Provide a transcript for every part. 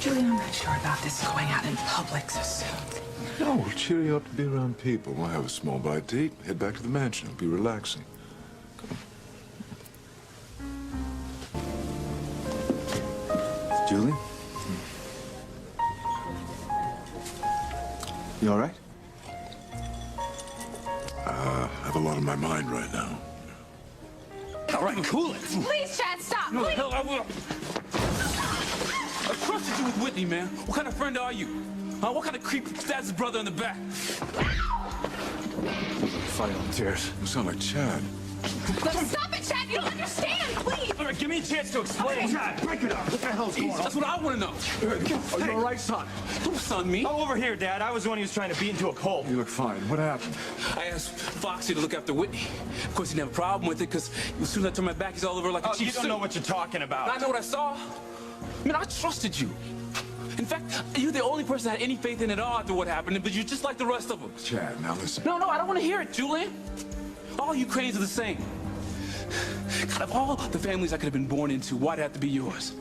Julian, I'm not sure about this going out in public so soon. No, we'll cheer you up to be around people. We'll have a small bite to eat, head back to the mansion. It'll be relaxing. Come on. Julian? You all right? I have a lot on my mind right now. All right, cool it. Please, Chad, stop. No, Please. hell, I will. I trusted you with Whitney, man. What kind of friend are you? What kind of creep stabs his brother in the back? Fight on tears. You sound like Chad. Stop it, Chad. You don't understand. Please. All right, give me a chance to explain. Chad, break it up. What the hell's going on? That's what I want to know. Are you all right, son? Don't son me. Oh, over here, Dad. I was the one he was trying to beat into a pole. You look fine. What happened? I asked Foxy to look after Whitney. Of course, he didn't have a problem with it, because as soon as I turned my back, he's all over like a cheap You don't suit. know what you're talking about. I know what I saw. Man, I trusted you. In fact, you're the only person I had any faith in at all after what happened, but you're just like the rest of them. Chad, now listen. No, I don't want to hear it, Julian. All you cranes are the same. God, of all the families I could have been born into, why'd it have to be yours?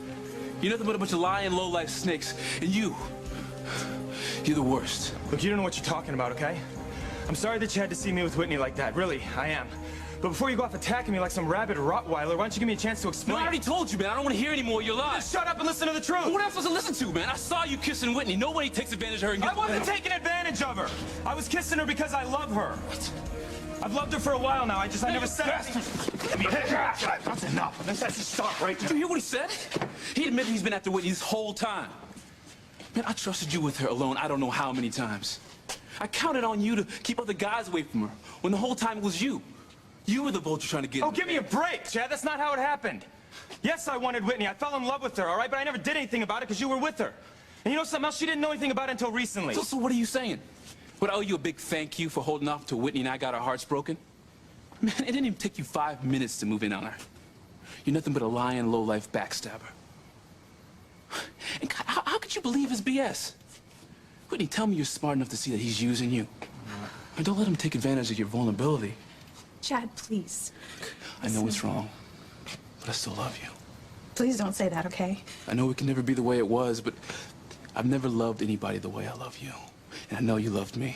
You're nothing but a bunch of lying, low-life snakes, and you're the worst. Look, you don't know what you're talking about, okay? I'm sorry that you had to see me with Whitney like that. Really, I am. But before you go off attacking me like some rabid Rottweiler, why don't you give me a chance to explain? No, I already told you, man. I don't want to hear any more of your lies. Just shut up and listen to the truth. What am I supposed to listen to, man? I saw you kissing Whitney. Nobody takes advantage of her and gets... I wasn't taking advantage of her. I was kissing her because I love her. What? I've loved her for a while now. I never said anything. That's enough. This has to stop right Did you hear what he said? He admitted he's been after Whitney this whole time. Man, I trusted you with her alone I don't know how many times. I counted on you to keep other guys away from her when the whole time it was you. You were the vulture trying to get Oh, give me a break, Chad. That's not how it happened. Yes, I wanted Whitney. I fell in love with her, all right? But I never did anything about it because you were with her. And you know something else? She didn't know anything about it until recently. So what are you saying? Would I owe you a big thank you for holding off till Whitney and I got our hearts broken? Man, it didn't even take you 5 minutes to move in on her. You're nothing but a lying, low-life backstabber. And God, how could you believe his BS? Whitney, tell me you're smart enough to see that he's using you. And don't let him take advantage of your vulnerability. Chad, please. I know it's wrong, but I still love you. Please don't say that, okay? I know it can never be the way it was, but I've never loved anybody the way I love you. And I know you loved me.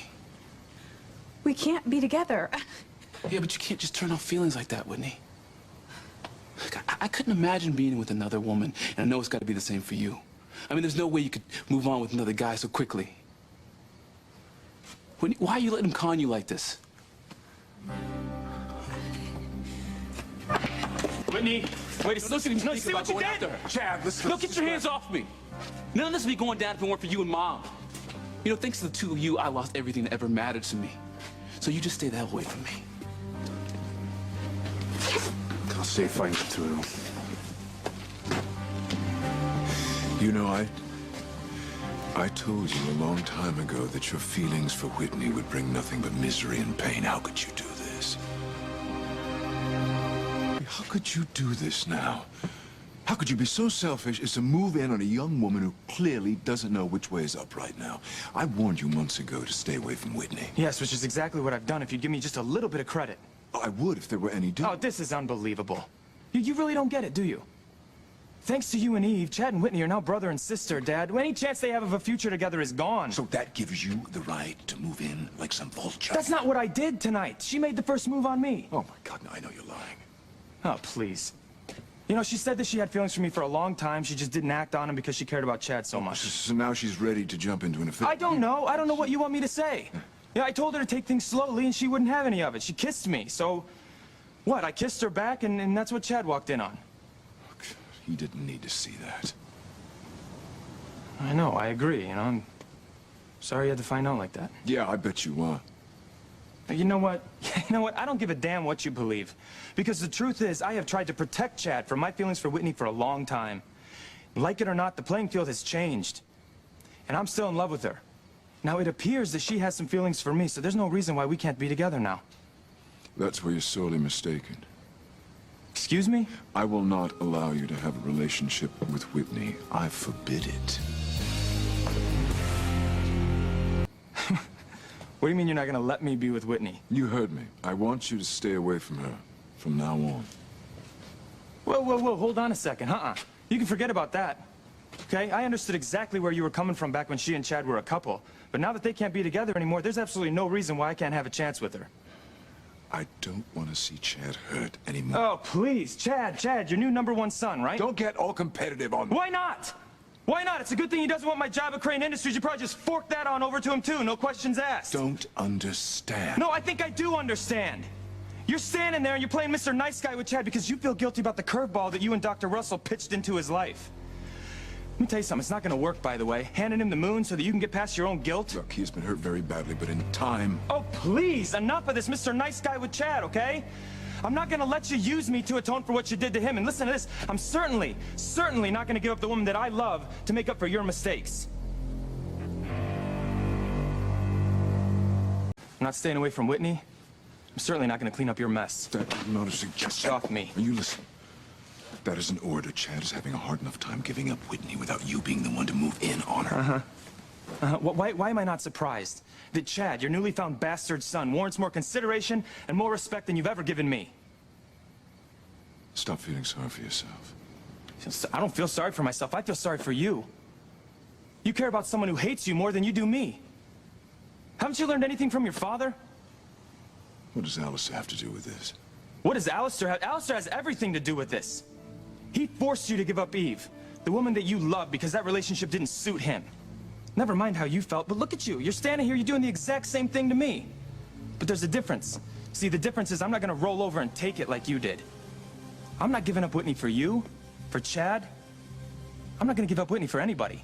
We can't be together. Yeah, but you can't just turn off feelings like that, Whitney. I couldn't imagine being with another woman, and I know it's got to be the same for you. I mean, there's no way you could move on with another guy so quickly. Whitney, why are you letting him con you like this? Whitney, wait a second. No, see what you did? Chad, listen. No, get your hands off me. None of this would be going down if it weren't for you and Mom. You know, thanks to the two of you, I lost everything that ever mattered to me. So you just stay the hell away from me. I'll stay fighting through. You know, I told you a long time ago that your feelings for Whitney would bring nothing but misery and pain. How could you do this? How could you do this now? How could you be so selfish as to move in on a young woman who clearly doesn't know which way is up right now? I warned you months ago to stay away from Whitney. Yes, which is exactly what I've done if you'd give me just a little bit of credit. I would if there were any Oh, this is unbelievable. You really don't get it, do you? Thanks to you and Eve, Chad and Whitney are now brother and sister, Dad. Any chance they have of a future together is gone. So that gives you the right to move in like some vulture? That's not what I did tonight. She made the first move on me. Oh, my God, no, I know you're lying. Oh, please. You know, she said that she had feelings for me for a long time. She just didn't act on them because she cared about Chad so much. So now she's ready to jump into an affair? I don't know. I don't know what you want me to say. Yeah, I told her to take things slowly, and she wouldn't have any of it. She kissed me, so... What? I kissed her back, and that's what Chad walked in on. He didn't need to see that. I know, I agree, you know. I'm sorry you had to find out like that. Yeah, I bet you are. You know what? You know what? I don't give a damn what you believe. Because the truth is, I have tried to protect Chad from my feelings for Whitney for a long time. Like it or not, the playing field has changed. And I'm still in love with her. Now, it appears that she has some feelings for me, so there's no reason why we can't be together now. That's where you're sorely mistaken. Excuse me? I will not allow you to have a relationship with Whitney. I forbid it. What do you mean you're not gonna let me be with Whitney? You heard me. I want you to stay away from her from now on. Whoa, hold on a second. You can forget about that. Okay, I understood exactly where you were coming from back when she and Chad were a couple. But now that they can't be together anymore, there's absolutely no reason why I can't have a chance with her. I don't want to see Chad hurt anymore. Oh, please, Chad, your new #1 son, right? Don't get all competitive on me. Why not? Why not? It's a good thing he doesn't want my job at Crane Industries. You probably just fork that on over to him too, no questions asked. Don't understand. No, I think I do understand. You're standing there and you're playing Mr. Nice Guy with Chad because you feel guilty about the curveball that you and Dr. Russell pitched into his life. Let me tell you something, it's not gonna work, by the way. Handing him the moon so that you can get past your own guilt. Look, he's been hurt very badly, but in time... Oh, please, enough of this Mr. Nice Guy with Chad, okay? I'm not gonna let you use me to atone for what you did to him. And listen to this, I'm certainly not gonna give up the woman that I love to make up for your mistakes. I'm not staying away from Whitney. I'm certainly not gonna clean up your mess. That is not a suggestion. Off me. You listen. That is an order. Chad is having a hard enough time giving up Whitney without you being the one to move in on her. Why am I not surprised that Chad, your newly found bastard son, warrants more consideration and more respect than you've ever given me? Stop feeling sorry for yourself. I don't feel sorry for myself. I feel sorry for you. You care about someone who hates you more than you do me. Haven't you learned anything from your father? What does Alistair have to do with this? What does Alistair have? Alistair has everything to do with this. He forced you to give up Eve, the woman that you love, because that relationship didn't suit him. Never mind how you felt, but look at you. You're standing here, you're doing the exact same thing to me. But there's a difference. See, the difference is I'm not gonna roll over and take it like you did. I'm not giving up Whitney for you, for Chad. I'm not gonna give up Whitney for anybody.